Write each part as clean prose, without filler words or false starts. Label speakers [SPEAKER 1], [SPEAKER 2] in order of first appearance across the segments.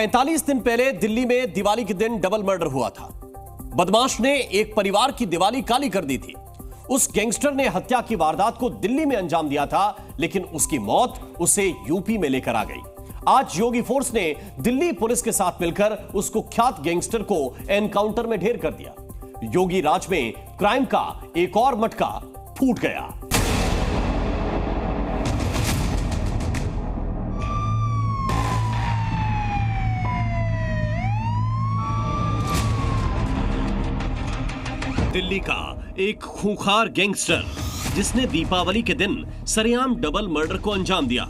[SPEAKER 1] 45 दिन पहले दिल्ली में दिवाली के दिन डबल मर्डर हुआ था। बदमाश ने एक परिवार की दिवाली काली कर दी थी। उस गैंगस्टर ने हत्या की वारदात को दिल्ली में अंजाम दिया था, लेकिन उसकी मौत उसे यूपी में लेकर आ गई। आज योगी फोर्स ने दिल्ली पुलिस के साथ मिलकर उस कुख्यात गैंगस्टर को एनकाउंटर में ढेर कर दिया। योगी राज में क्राइम का एक और मटका फूट गया। दिल्ली का एक खूंखार गैंगस्टर जिसने दीपावली के दिन सरेआम डबल मर्डर को अंजाम दिया।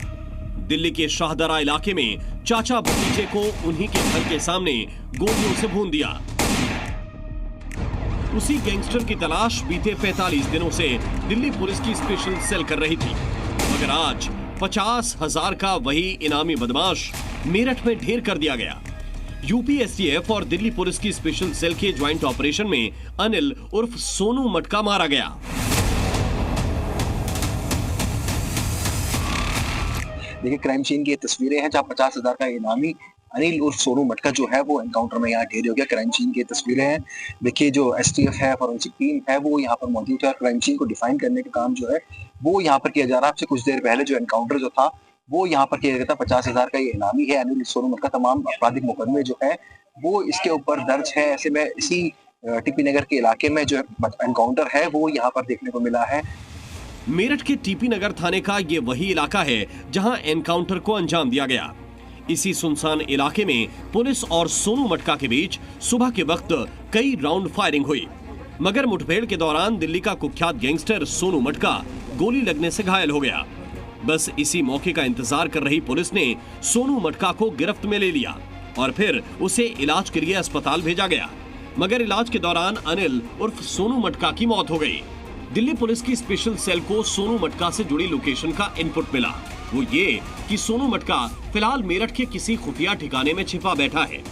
[SPEAKER 1] दिल्ली के शाहदरा इलाके में चाचा भतीजे को उन्हीं के घर के सामने गोलियों से भून दिया। उसी गैंगस्टर की तलाश बीते 45 दिनों से दिल्ली पुलिस की स्पेशल सेल कर रही थी, मगर आज 50,000 का वही इनामी बदमाश मेरठ में ढेर कर दिया गया। यूपी एसटीएफ और दिल्ली पुलिस की स्पेशल सेल के ज्वाइंट ऑपरेशन में अनिल उर्फ सोनू मटका मारा गया।
[SPEAKER 2] देखिए, क्राइम सीन की तस्वीरें हैं जहां 50,000 का इनामी अनिल उर्फ सोनू मटका जो है वो एनकाउंटर में यहाँ ढेर हो गया। क्राइम सीन की तस्वीरें हैं। देखिए, जो एसटीएफ है, फॉरेंसिक टीम है, वो यहाँ पर मौजूद है। क्राइम सीन को डिफाइन करने का काम जो है वो यहाँ पर किया जा रहा है। आपसे कुछ देर पहले जो एनकाउंटर जो था वो यहाँ पर किया गया था। 50,000 का ये इनामी है अनिल सोनू मटका। तमाम आपराधिक मुकदमे जो है वो इसके ऊपर दर्ज है। ऐसे में इसी टीपी नगर के इलाके में जो एनकाउंटर है वो यहाँ पर देखने को मिला है।
[SPEAKER 1] मेरठ के टीपी नगर थाने का ये वही इलाका है जहां एनकाउंटर को अंजाम दिया गया। इसी सुनसान इलाके में पुलिस और सोनू मटका के बीच सुबह के वक्त कई राउंड फायरिंग हुई, मगर मुठभेड़ के दौरान दिल्ली का कुख्यात गैंगस्टर सोनू मटका गोली लगने से घायल हो गया। बस इसी मौके का इंतजार कर रही पुलिस ने सोनू मटका को गिरफ्त में ले लिया और फिर उसे इलाज के लिए अस्पताल भेजा गया, मगर इलाज के दौरान अनिल उर्फ सोनू मटका की मौत हो गई। दिल्ली पुलिस की स्पेशल सेल को सोनू मटका से जुड़ी लोकेशन का इनपुट मिला। वो ये कि सोनू मटका फिलहाल मेरठ के किसी खुफिया ठिकाने में छिपा बैठा है,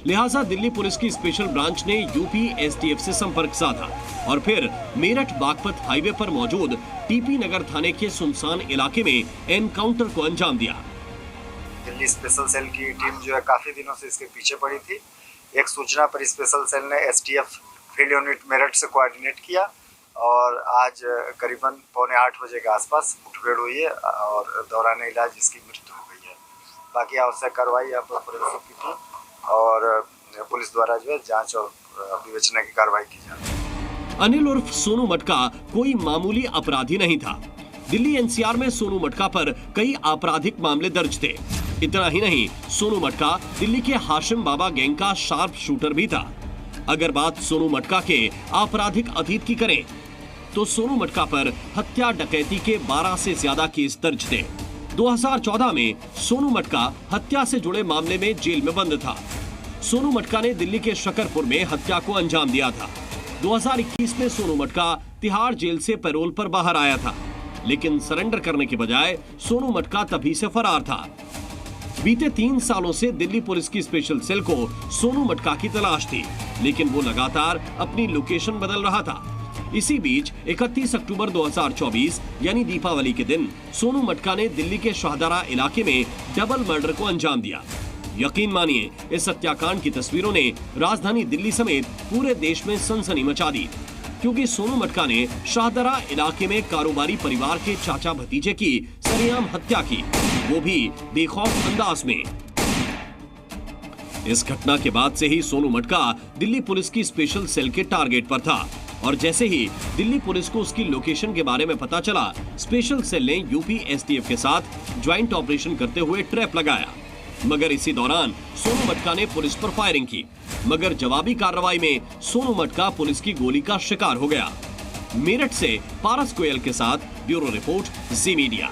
[SPEAKER 1] लिहाजा दिल्ली पुलिस की स्पेशल ब्रांच ने यूपी एसटीएफ से संपर्क साधा और फिर मेरठ बागपत हाईवे पर मौजूद टीपी नगर थाने के सुनसान इलाके में एनकाउंटर को अंजाम दिया।
[SPEAKER 3] दिल्ली स्पेशल सेल की टीम जो है काफी दिनों से इसके पीछे पड़ी थी। एक सूचना पर स्पेशल सेल ने एसटीएफ फील्ड यूनिट मेरठ से कोऑर्डिनेट किया और आज करीबन 7:45 बजे के आसपास मुठभेड़ हुई है और दौरान इलाज इसकी मृत्यु हो गई है। बाकी आवश्यक कार्रवाई यहाँ पर फोरेंसिक की थी और पुलिस द्वारा जो है जांच और विवेचना की कार्रवाई की जा रही है।
[SPEAKER 1] अनिल उर्फ सोनू मटका कोई मामूली अपराधी नहीं था। दिल्ली एनसीआर में सोनू मटका पर कई आपराधिक मामले दर्ज थे। इतना ही नहीं, सोनू मटका दिल्ली के हाशिम बाबा गैंग का शार्प शूटर भी था। अगर बात सोनू मटका के आपराधिक अतीत की करें तो सोनू मटका पर हत्या डकैती के 12 से ज्यादा केस दर्ज थे। 2014 में सोनू मटका हत्या से जुड़े मामले में जेल में बंद था। सोनू मटका ने दिल्ली के शकरपुर में हत्या को अंजाम दिया था। 2021 में सोनू मटका तिहाड़ जेल से पैरोल पर बाहर आया था, लेकिन सरेंडर करने के बजाय सोनू मटका तभी से फरार था। बीते 3 सालों से दिल्ली पुलिस की स्पेशल सेल को सोनू मटका की तलाश थी, लेकिन वो लगातार अपनी लोकेशन बदल रहा था। इसी बीच 31 अक्टूबर 2024 यानी दीपावली के दिन सोनू मटका ने दिल्ली के शाहदरा इलाके में डबल मर्डर को अंजाम दिया। यकीन मानिए, इस हत्याकांड की तस्वीरों ने राजधानी दिल्ली समेत पूरे देश में सनसनी मचा दी, क्योंकि सोनू मटका ने शाहदरा इलाके में कारोबारी परिवार के चाचा भतीजे की सरेआम हत्या की, वो भी बेखौफ अंदाज में। इस घटना के बाद से ही सोनू मटका दिल्ली पुलिस की स्पेशल सेल के टारगेट पर था और जैसे ही दिल्ली पुलिस को उसकी लोकेशन के बारे में पता चला, स्पेशल सेल ने यूपी एसटीएफ के साथ ज्वाइंट ऑपरेशन करते हुए ट्रैप लगाया। मगर इसी दौरान सोनू मटका ने पुलिस पर फायरिंग की, मगर जवाबी कार्रवाई में सोनू मटका पुलिस की गोली का शिकार हो गया। मेरठ से पारस गोयल के साथ ब्यूरो रिपोर्ट जी मीडिया।